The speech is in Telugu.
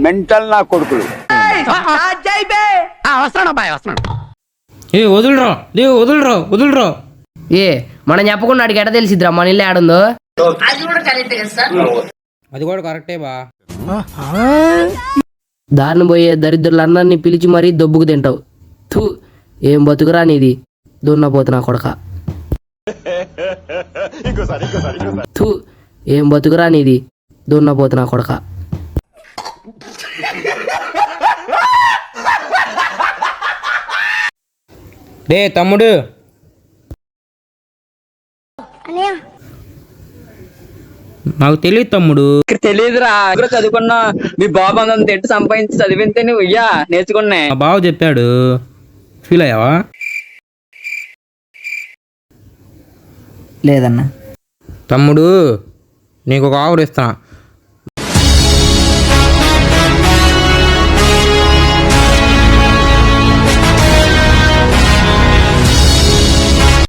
మెంటల్ నా కొడుకులు. వస్తున్నాడు అబ్బాయి వస్తున్నాడు. ఏ వదులురా లేవు వదులురా. ఏ మనం చెప్పకుండా అడిగి ఎట తెలిసిద్దిరా మన ఇల్లు ఆడుందో. అది కూడా కరెక్టే బా. దారిని పోయే దరిద్రులందరినీ పిలిచి మరీ దొబ్బుకు తింటావు. థూ ఏం బతుకురా నీది దున్నపోతున్నా కొడక. థూ ఏం బతుకురా నీది దున్నపోతున్నా కొడక. డే తమ్ముడు నాకు తెలియదు తమ్ముడు. తెలియదురా చదువుకున్నా మీ బాబు అంత ఎట్టు సంపాదించి చదివితే నువ్వు నేర్చుకున్నా. మా బావ చెప్పాడు. ఫీల్ అయ్యావా? లేదన్నా. తమ్ముడు నీకు ఒక ఆఫర్ ఇస్తున్నా.